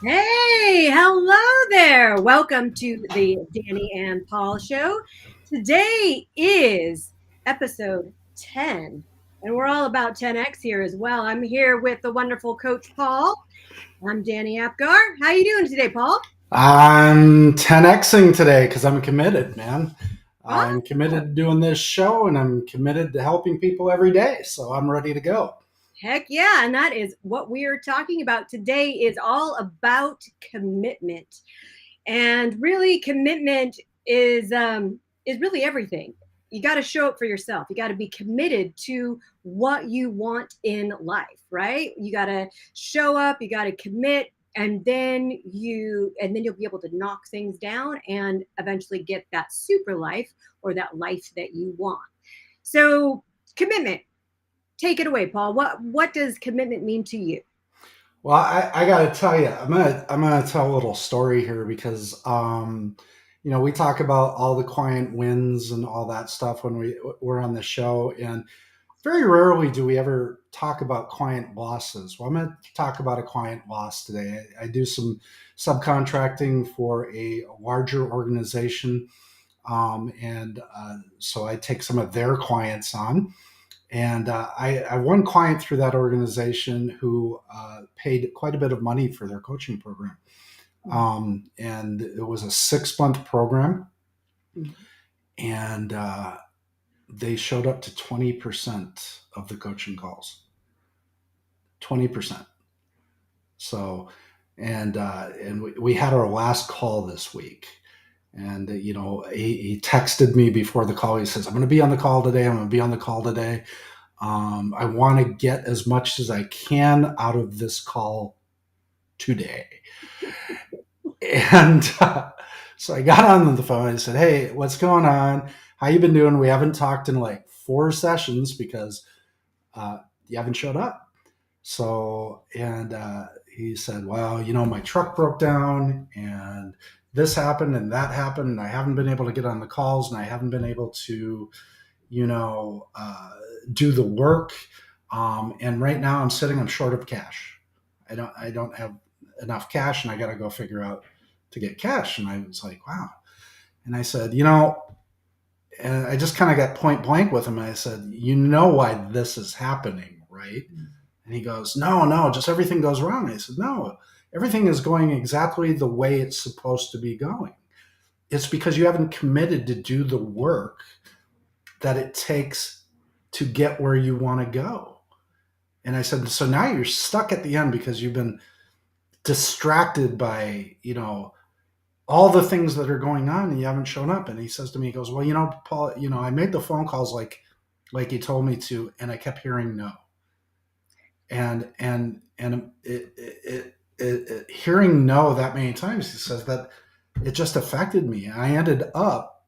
Hey, hello there. Welcome to the Dani and Paul show. Today is episode 10, and we're all about 10x here as well. I'm here with the wonderful Coach Paul. I'm Dani Apgar. How you doing today, Paul? I'm 10xing today because I'm committed, man. I'm Awesome. committed to doing this show and I'm committed to helping people every day. So I'm ready to go. Heck yeah, and that is what we are talking about today is all about commitment. And really commitment is really everything. You got to show up for yourself. You got to be committed to what you want in life, right? You got to show up, you got to commit, and then you'll be able to knock things down and eventually get that super life or that life that you want. So, commitment. Take it away, Paul. What does commitment mean to you? Well, I got to tell you, I'm gonna tell a little story here because we talk about all the client wins and all that stuff when we're on the show, and very rarely do we ever talk about client losses. Well, I'm going to talk about a client loss today. I do some subcontracting for a larger organization, and so I take some of their clients on. And I one client through that organization who paid quite a bit of money for their coaching program. And it was a 6 month program. And they showed up to 20% of the coaching calls. 20%. So, and we had our last call this week. And, he texted me before the call. He says, I'm going to be on the call today. I'm going to be on the call today. I want to get as much as I can out of this call today. And so I got on the phone and I said, hey, what's going on? How you been doing? We haven't talked in like 4 sessions because you haven't showed up. So, and he said, well, my truck broke down and this happened and that happened. And I haven't been able to get on the calls and I haven't been able to, you know, uh, do the work. And right now I'm short of cash. I don't have enough cash and I got to go figure out to get cash. And I was like, wow. And I said, and I just kind of got point blank with him. And I said, you know why this is happening, right? And he goes, no, no, just everything goes wrong. I said, no, everything is going exactly the way it's supposed to be going. It's because you haven't committed to do the work that it takes to get where you want to go. And I said, so now you're stuck at the end because you've been distracted by, all the things that are going on and you haven't shown up. And he says to me, he goes, well, Paul, I made the phone calls like you told me to, and I kept hearing no. And hearing no that many times, he says that it just affected me. I ended up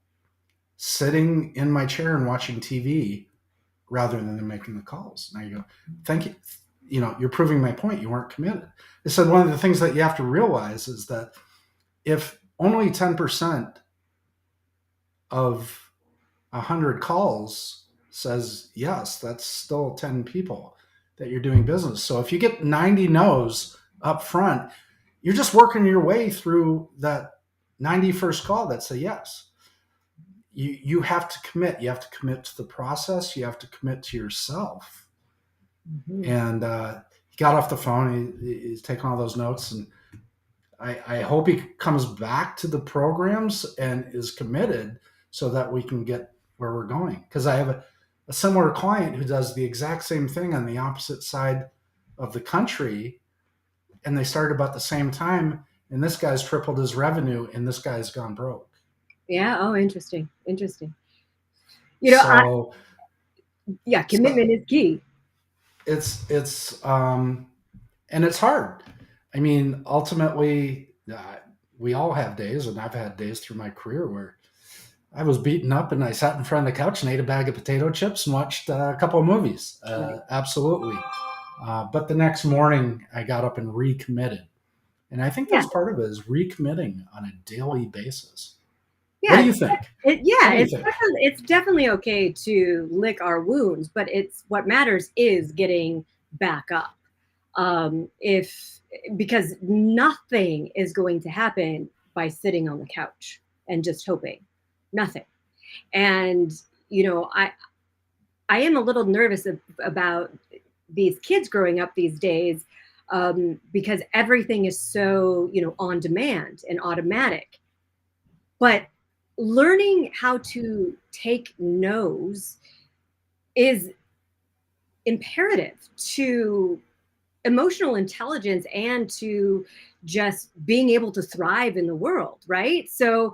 sitting in my chair and watching TV rather than making the calls. Now you go, thank you. You're proving my point. You weren't committed. I said one of the things that you have to realize is that if only 10% of 100 calls says yes, that's still 10 people that you're doing business. So if you get 90 no's up front, you're just working your way through that 91st call that's a yes. You have to commit. You have to commit to the process. You have to commit to yourself. Mm-hmm. And he got off the phone. He's taking all those notes, and I hope he comes back to the programs and is committed so that we can get where we're going. Because I have a similar client who does the exact same thing on the opposite side of the country, and they started about the same time. And this guy's tripled his revenue, and this guy's gone broke. Yeah. Oh, interesting. Interesting. You know, I, So, yeah, so commitment is key. it's and it's hard. I mean, ultimately, we all have days, and I've had days through my career where I was beaten up and I sat in front of the couch and ate a bag of potato chips and watched a couple of movies. Right. Absolutely. But the next morning, I got up and recommitted. And I think Yeah. that's part of it is recommitting on a daily basis. What Yeah. do you think? Yeah. What do you think? It's definitely okay to lick our wounds, but it's what matters is getting back up. If because nothing is going to happen by sitting on the couch and just hoping, nothing. And you know, I am a little nervous about these kids growing up these days, because everything is so, you know, on demand and automatic. But learning how to take no's is imperative to emotional intelligence and to just being able to thrive in the world, right? So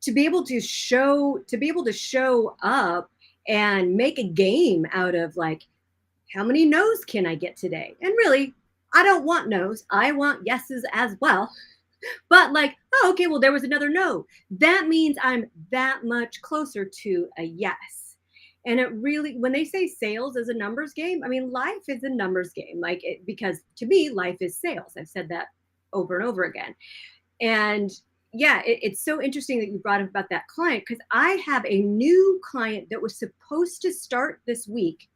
to be able to show up and make a game out of like, how many no's can I get today? And really, I don't want no's. I want yeses as well. But like, oh, okay, well, there was another no. That means I'm that much closer to a yes. And it really, when they say sales is a numbers game, I mean, life is a numbers game. Because to me, life is sales. I've said that over and over again. And yeah, it's so interesting that you brought up about that client, because I have a new client that was supposed to start this week.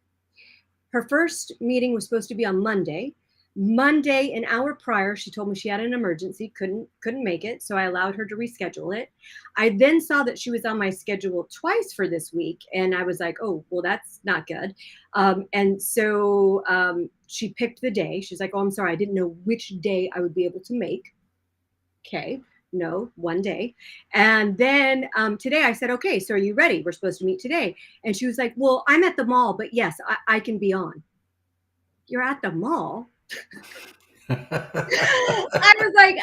Her first meeting was supposed to be on Monday. Monday, an hour prior, she told me she had an emergency, couldn't make it, so I allowed her to reschedule it. I then saw that she was on my schedule twice for this week, and I was like, oh, well, that's not good. And so she picked the day. She's like, oh, I'm sorry, I didn't know which day I would be able to make. Okay, no, one day. And then today I said, okay, so are you ready? We're supposed to meet today. And she was like, well, I'm at the mall, but yes, I can be on. You're at the mall? I was like,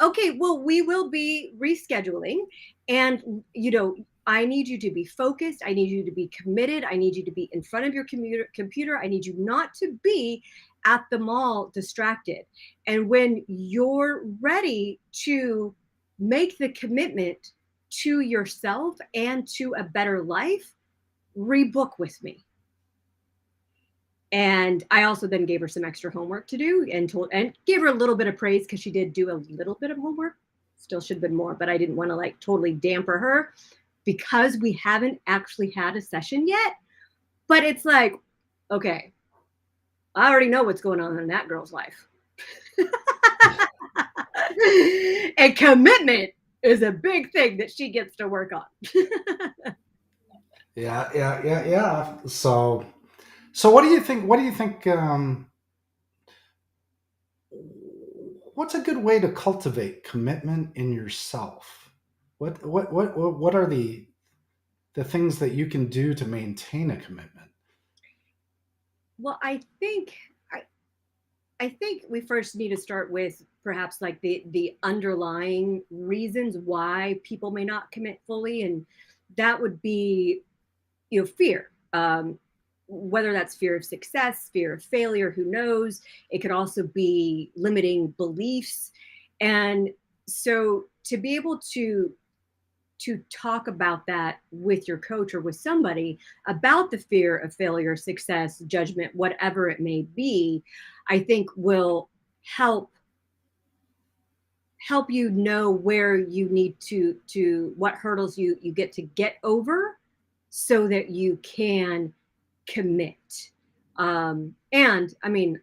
okay, well, we will be rescheduling. And, you know, I need you to be focused. I need you to be committed. I need you to be in front of your computer. I need you not to be at the mall distracted. And when you're ready to make the commitment to yourself and to a better life, rebook with me. And I also then gave her some extra homework to do and gave her a little bit of praise because she did do a little bit of homework. Still should have been more, but I didn't want to like totally damper her because we haven't actually had a session yet. But it's like, okay, I already know what's going on in that girl's life. And commitment is a big thing that she gets to work on. Yeah. So what do you think? What do you think? What's a good way to cultivate commitment in yourself? What are the things that you can do to maintain a commitment? Well, I think we first need to start with perhaps like the underlying reasons why people may not commit fully, and that would be, you know, fear. Whether that's fear of success, fear of failure, who knows? It could also be limiting beliefs, and so to be able to talk about that with your coach or with somebody about the fear of failure, success, judgment, whatever it may be, I think will help you know where you need to what hurdles you get over so that you can commit. And I mean,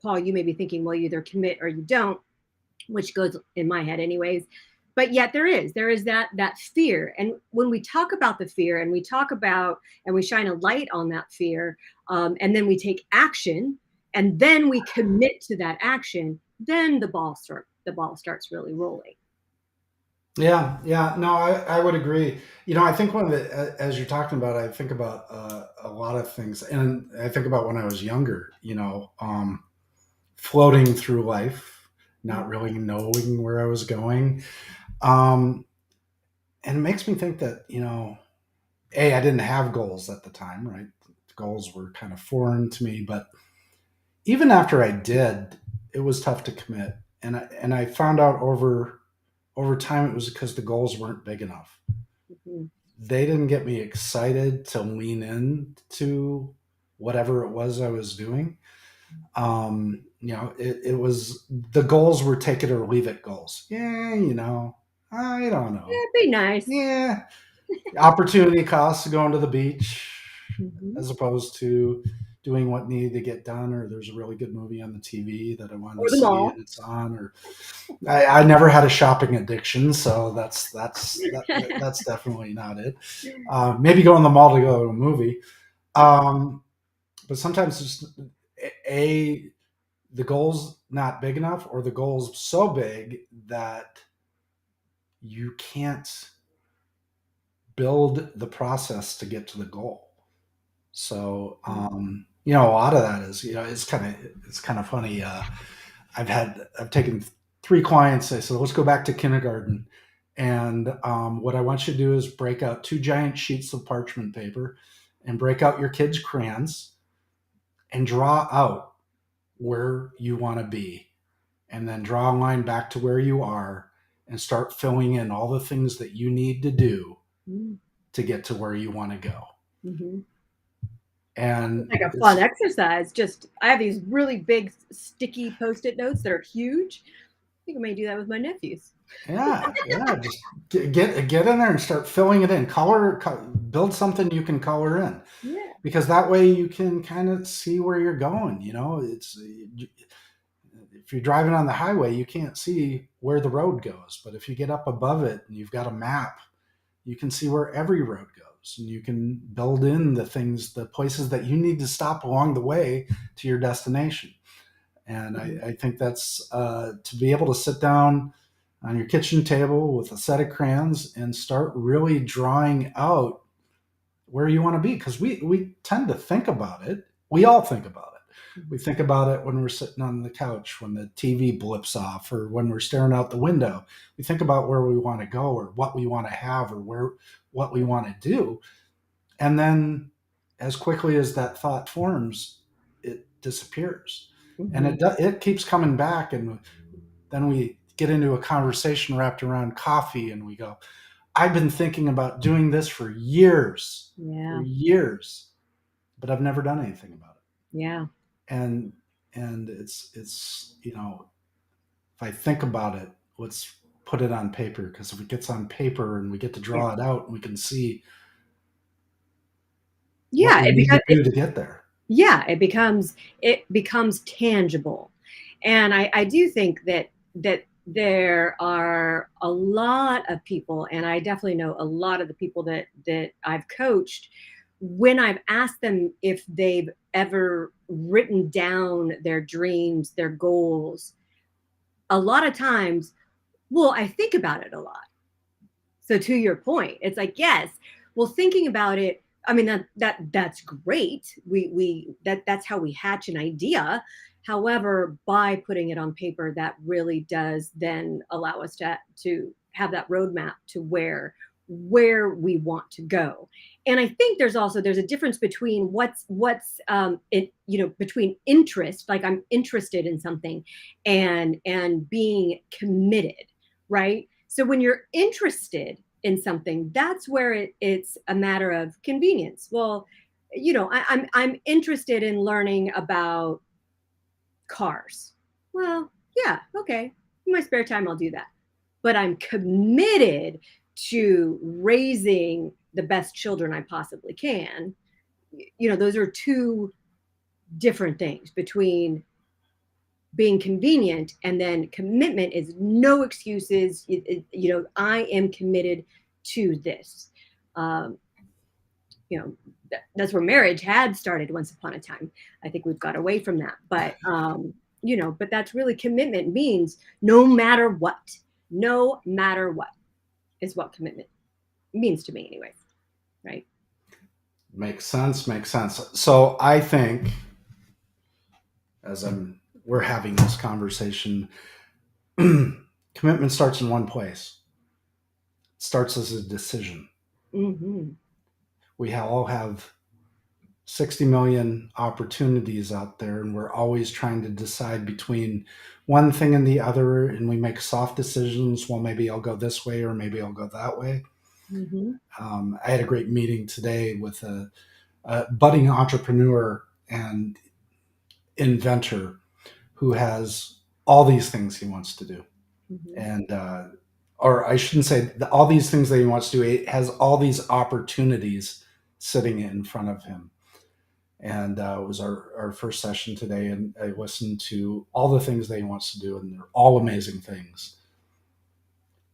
Paul, you may be thinking, well, you either commit or you don't, which goes in my head anyways. But yet there is that fear. And when we talk about the fear and we talk about and we shine a light on that fear, and then we take action and then we commit to that action, then the ball starts really rolling. Yeah. No, I would agree. I think one of the, as you're talking about, I think about a lot of things, and I think about when I was younger. Floating through life, not really knowing where I was going. Um, and it makes me think that, A, I didn't have goals at the time, right? Goals were kind of foreign to me, but even after I did, it was tough to commit. And I found out over time it was because the goals weren't big enough. Mhm. They didn't get me excited to lean in to whatever it was I was doing. It was the goals were take it or leave it goals. Yeah, I don't know. Yeah, be nice. Yeah, opportunity costs going to the beach Mhm. as opposed to doing what needed to get done, or there's a really good movie on the TV that I wanted to Or the see mall. and it's on, or I never had a shopping addiction, so that's definitely not it. Maybe go in the mall to go to a movie, um, but sometimes just a the goal's not big enough, or the goal's so big that you can't build the process to get to the goal. So, a lot of that is, it's kind of funny. I've taken 3 clients. I said, let's go back to kindergarten. And what I want you to do is break out 2 giant sheets of parchment paper and break out your kids' crayons and draw out where you want to be. And then draw a line back to where you are and start filling in all the things that you need to do to get to where you want to go. Mm-hmm. It's And like a fun it's, exercise. Just I have these really big sticky post-it notes that are huge. I think I may do that with my nephews. yeah, just get in there and start filling it in. Build something you can color in, Yeah. because that way you can kind of see where you're going. It's if you're driving on the highway, you can't see where the road goes, but if you get up above it and you've got a map, you can see where every road goes, and you can build in the places that you need to stop along the way to your destination. And Mm-hmm. I think that's to be able to sit down on your kitchen table with a set of crayons and start really drawing out where you want to be. Because we tend to think about it. We all think about it. We think about it when we're sitting on the couch, when the TV blips off, or when we're staring out the window. We think about where we want to go, or what we want to have, or what we want to do. And then as quickly as that thought forms, it disappears. And Mm-hmm. it keeps coming back, and then we get into a conversation wrapped around coffee, and we go, I've been thinking about doing this for Yeah. years, but I've never done anything about Yeah. it. And it's if I think about it, let's put it on paper, because if it gets on paper and we get to Yeah. draw it out and we can see what Yeah. we need to do to get there. Yeah, it becomes tangible. And I do think that there are a lot of people, and I definitely know a lot of the people that I've coached, when I've asked them if they've ever written down their dreams, their goals, a lot of times, well, I think about it a lot. So to your point, it's like, yes, well, thinking about it, I mean, that's great. That's how we hatch an idea. However, by putting it on paper, that really does then allow us to have that roadmap to where we want to go. And I think there's a difference between between interest, like I'm interested in something, and being committed, right? So when you're interested in something, that's where it's a matter of convenience. Well, I'm interested in learning about cars. Well, yeah, okay. In my spare time, I'll do that. But I'm committed to raising the best children I possibly can. Those are two different things between being convenient, and then commitment is no excuses. I am committed to this. um, that's where marriage had started once upon a time. I think we've got away from that, but that's really commitment means no matter what. No matter what is what commitment means to me anyways, right? Makes sense. Makes sense. So I think, as we're having this conversation, commitment starts in one place. It starts as a decision. Mm-hmm. We all have 60 million opportunities out there, and we're always trying to decide between one thing and the other, and we make soft decisions. Well, maybe I'll go this way, or maybe I'll go that way. Mm-hmm. I had a great meeting today with a budding entrepreneur and inventor who has all these things he wants to do. Mm-hmm. And or I shouldn't say all these things that he wants to do. He has all these opportunities sitting in front of him. And it was our first session today, and I listened to all the things that he wants to do, and they're all amazing things.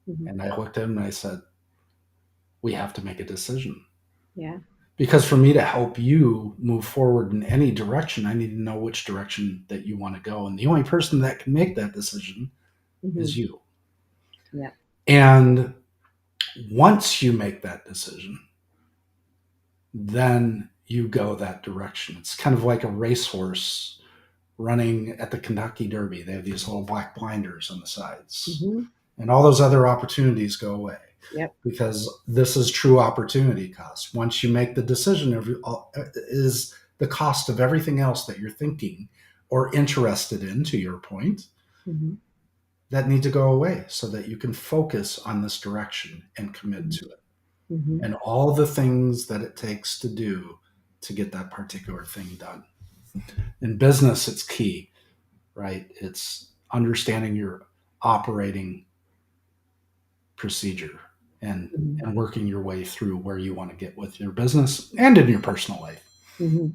Mhm. And I looked at him and I said, we have to make a decision. Yeah. Because for me to help you move forward in any direction, I need to know which direction that you want to go. And the only person that can make that decision Hmm. is you. Yeah. And once you make that decision, then you go that direction. It's kind of like a racehorse running at the Kentucky Derby. They have these little black blinders on the sides, Hmm. and all those other opportunities go away Yep. because this is true opportunity cost. Once you make the decision, is the cost of everything else that you're thinking or interested in, to your point, Hmm. that need to go away so that you can focus on this direction and commit to it Hmm. and all the things that it takes to do to get that particular thing done. In business, it's key, right? It's understanding your operating procedure and working your way through where you want to get with your business and in your personal life. Hmm.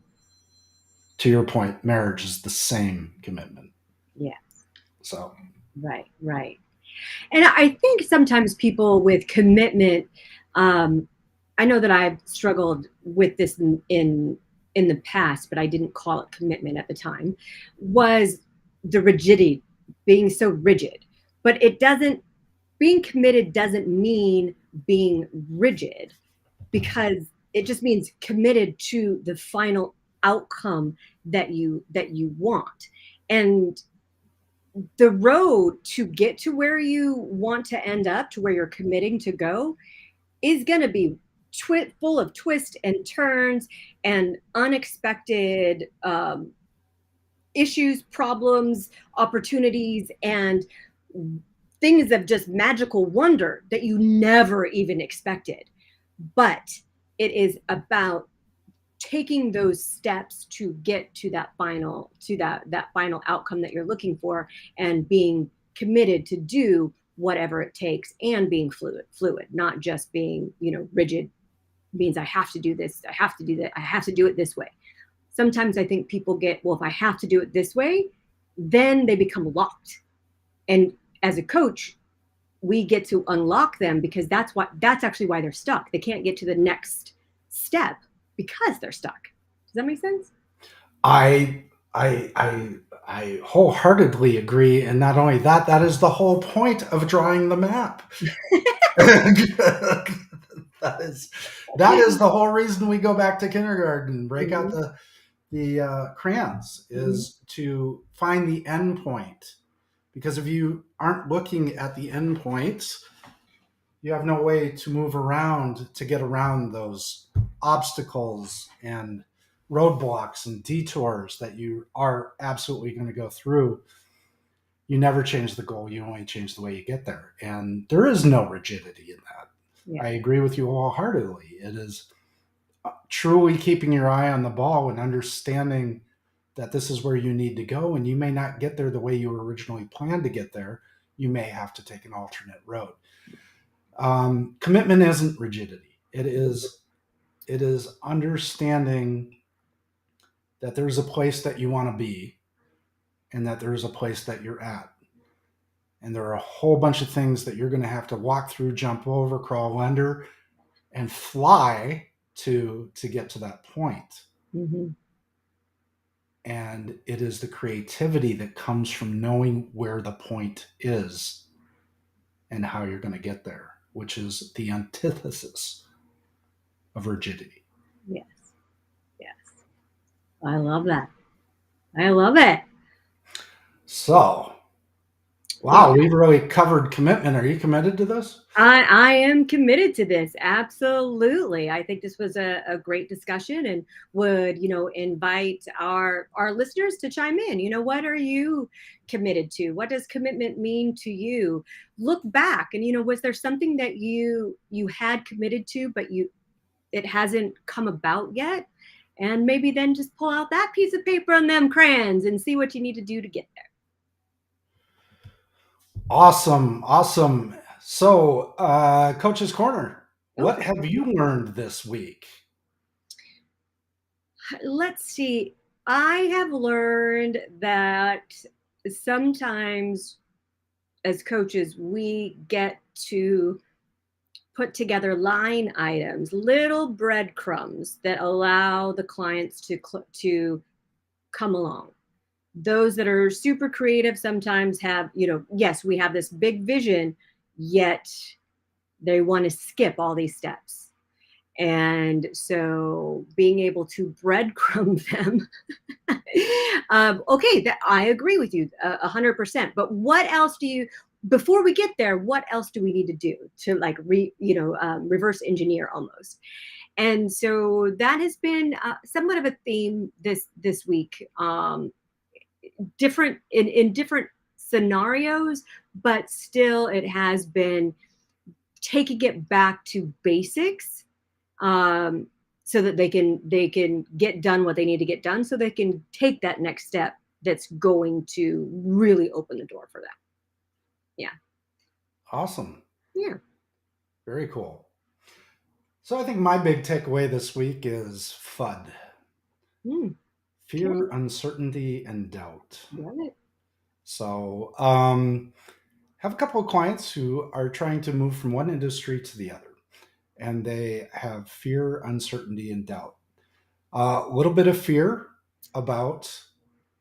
To your point, marriage is the same commitment. Yeah. So Right. Right. And I think sometimes people with commitment, um, I know that I've struggled with this in the past, but I didn't call it commitment at the time, was the rigidity, being so rigid. But it doesn't, being committed doesn't mean being rigid, because it just means committed to the final outcome that you want. And the road to get to where you want to end up, to where you're committing to go, is going to be full of twists and turns and unexpected issues, problems, opportunities, and things of just magical wonder that you never even expected. But it is about taking those steps to get to that final outcome that you're looking for, and being committed to do whatever it takes, and being fluid, not just being, rigid, means I have to do this, I have to do that, I have to do it this way. Sometimes I think people get, well, if I have to do it this way, then they become locked. And as a coach, we get to unlock them, because that's actually why they're stuck. They can't get to the next step because they're stuck. Does that make sense? I I wholeheartedly agree. And not only that, that is the whole point of drawing the map. that is that is the whole reason we go back to kindergarten, break out Mhm, the crayons, mhm, is to find the end point. Because if you aren't looking at the end points, you have no way to move around to get around those obstacles and roadblocks and detours that you are absolutely going to go through. You never change the goal, you only change the way you get there. And there is no rigidity in that. yeah. I agree with you wholeheartedly. It is truly keeping your eye on the ball and understanding that this is where you need to go, and you may not get there the way you originally planned to get there. You may have to take an alternate road. Commitment isn't rigidity. It is understanding that there's a place that you want to be, and that there's a place that you're at, and there are a whole bunch of things that you're going to have to walk through, jump over, crawl under, and fly to get to that point. Hmm. And it is the creativity that comes from knowing where the point is and how you're going to get there, which is the antithesis of rigidity. Yes. Yes. I love that. I love it. So, Yeah. wow, we've really covered commitment. Are you committed to this? I am committed to this. Absolutely. I think this was a great discussion, and would, invite our listeners to chime in. What are you committed to? What does commitment mean to you? Look back, and was there something that you had committed to, but it hasn't come about yet? And maybe then just pull out that piece of paper and them crayons and see what you need to do to get there. Awesome, awesome. So, Coach's Corner, what Okay. have you learned this week? let's see. I have learned that sometimes as coaches, we get to put together line items, little breadcrumbs that allow the clients to come along. Those that are super creative sometimes have, yes, we have this big vision, yet they want to skip all these steps. And so being able to breadcrumb them. Okay, that I agree with you 100%. But what else do you, before we get there, what else do we need to do to like reverse engineer almost? And so that has been somewhat of a theme this week. Different in different scenarios, but still it has been taking it back to basics, um, so that they can get done what they need to get done, so they can take that next step that's going to really open the door for them. Yeah, Awesome. yeah. Very cool. So I think my big takeaway this week is FUD: Mm, fear, okay, uncertainty, and doubt. love it. So, have a couple of clients who are trying to move from one industry to the other, and they have fear, uncertainty, and doubt. A little bit of fear about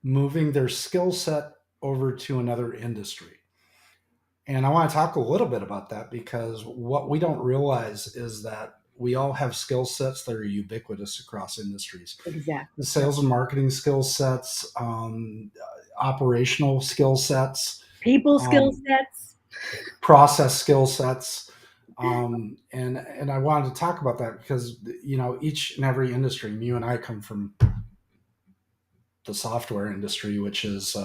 moving their skill set over to another industry. And I want to talk a little bit about that because what we don't realize is that we all have skill sets that are ubiquitous across industries: Exactly. Yep. sales and marketing skill sets, operational skill sets, People skill um, sets. process skill sets. And I wanted to talk about that because each and every industry. You and I come from the software industry, which is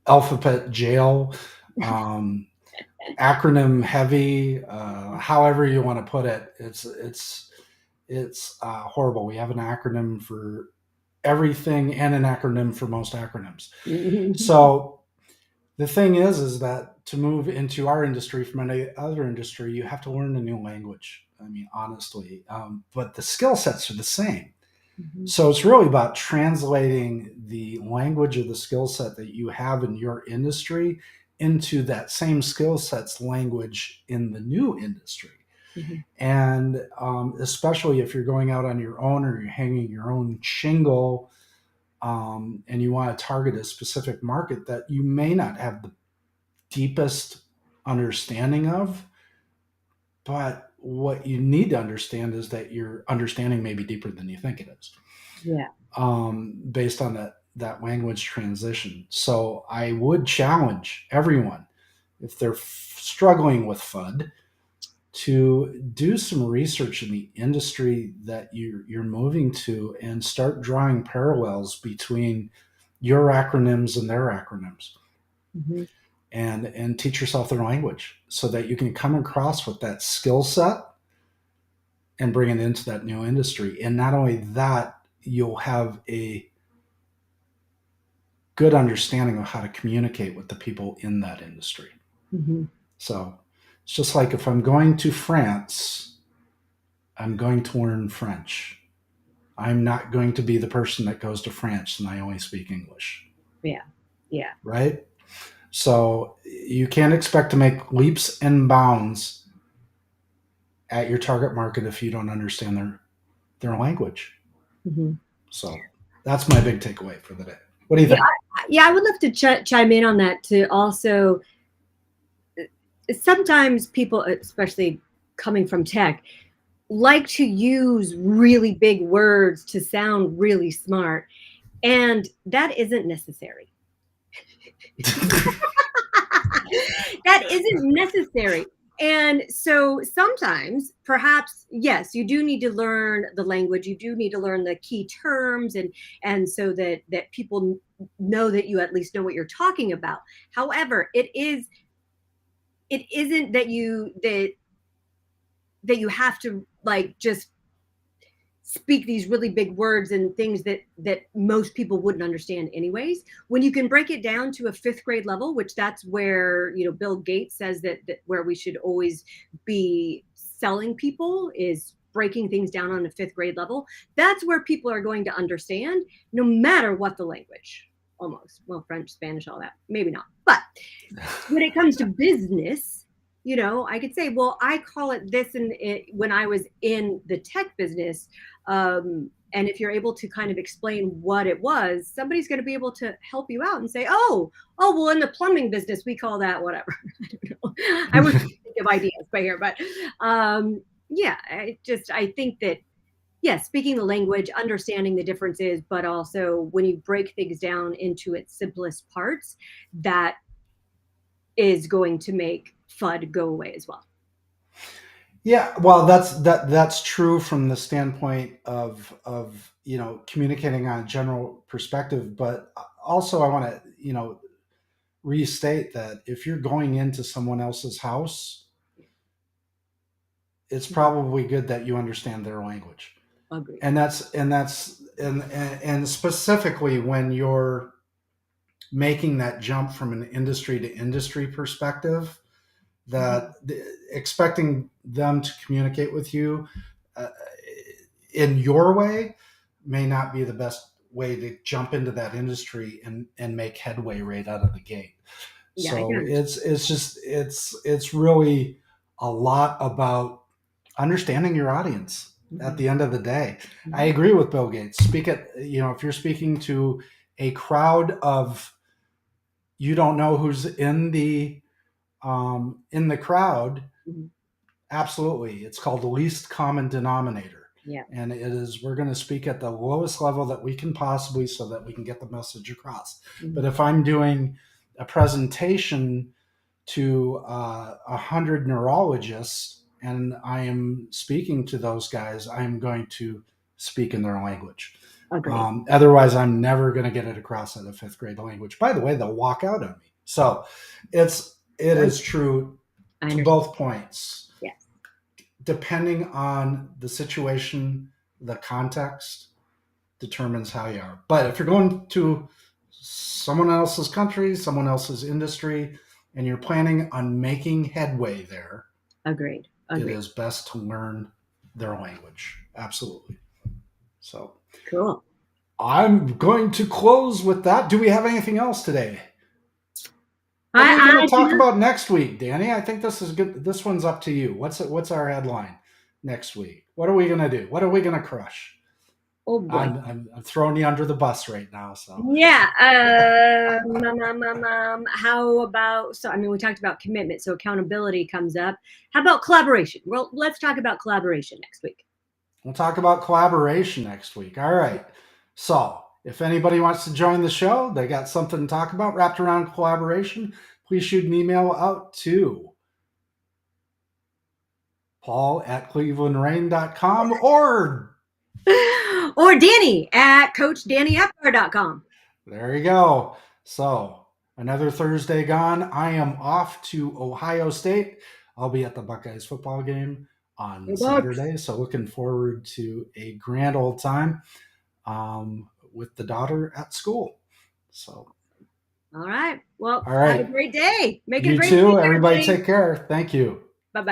alphabet jail, um, acronym heavy. However you want to put it, it's horrible. We have an acronym for everything and an acronym for most acronyms. So the thing is that to move into our industry from any other industry, you have to learn a new language. I mean, honestly, but the skill sets are the same. Mhm, So it's really about translating the language of the skill set that you have in your industry into that same skill set's language in the new industry. mhm, And especially if you're going out on your own or you're hanging your own shingle, and you want to target a specific market that you may not have the deepest understanding of, but what you need to understand is that your understanding may be deeper than you think it is, yeah. based on that language transition. So I would challenge everyone, if they're struggling with FUD, to do some research in the industry that you're moving to and start drawing parallels between your acronyms and their acronyms, Mhm, and teach yourself their language so that you can come across with that skill set and bring it into that new industry. And not only that, you'll have a good understanding of how to communicate with the people in that industry. mhm, So it's just like if I'm going to France, I'm going to learn French. I'm not going to be the person that goes to France and I only speak English, yeah. Yeah. right? So you can't expect to make leaps and bounds at your target market if you don't understand their language. Mhm. So that's my big takeaway for the day. What do you Yeah, think? yeah, I would love to chime in on that to also sometimes people, especially coming from tech, like to use really big words to sound really smart, and that isn't necessary. That isn't necessary. And so sometimes, perhaps, yes, you do need to learn the language. You do need to learn the key terms, and so that people know that you at least know what you're talking about. However, it isn't that you have to like just speak these really big words and things that most people wouldn't understand anyways. When you can break it down to a fifth grade level, which that's where Bill Gates says that where we should always be selling people is breaking things down on a fifth grade level, that's where people are going to understand no matter what the language. Almost. Well, French, Spanish, all that. Maybe not. But when it comes to business, I could say, well, I call it this, and when I was in the tech business, and if you're able to kind of explain what it was, somebody's going to be able to help you out and say, well, in the plumbing business, we call that whatever. I don't know. I wish I could think of ideas by here, but yeah, I think that, yeah, speaking the language, understanding the differences, but also when you break things down into its simplest parts, that is going to make FUD go away as well. Yeah, well, that's true from the standpoint of communicating on a general perspective, but also I want to restate that if you're going into someone else's house, it's probably good that you understand their language. Agreed. And specifically when you're making that jump from an industry to industry perspective, that expecting them to communicate with you uh, in your way may not be the best way to jump into that industry and make headway right out of the gate. Yeah, So it's really a lot about understanding your audience at the end of the day. I agree with Bill Gates. If you're speaking to a crowd of, you don't know who's in the crowd, absolutely. It's called the least common denominator. Yeah. And we're going to speak at the lowest level that we can possibly so that we can get the message across. But if I'm doing a presentation to 100 neurologists and I am speaking to those guys, I'm going to speak in their language. Otherwise, I'm never going to get it across at a fifth grade language. By the way, they'll walk out on me. So it is true to both points. Yes. Depending on the situation, the context determines how you are. But if you're going to someone else's country, someone else's industry, and you're planning on making headway there, Agreed. it is best to learn their language. Absolutely. So cool. I'm going to close with that. Do we have anything else today? What are we going to talk about next week, Dani? I think this is good. This one's up to you. What's our headline next week? What are we going to do? What are we going to crush? Oh boy. I'm throwing you under the bus right now. So yeah. How about, we talked about commitment, so accountability comes up. How about collaboration? Well, let's talk about collaboration next week. We'll talk about collaboration next week. All right. So if anybody wants to join the show, they got something to talk about wrapped around collaboration, please shoot an email out to paul@clevelandrain.com or Dani at coachdaniepgar.com. There you go. So another Thursday gone. I am off to Ohio State. I'll be at the Buckeyes football game on Saturday. So looking forward to a grand old time with the daughter at school. So. All right. Well, have a great day. Make it a great day. You too. Everybody take care. Thank you.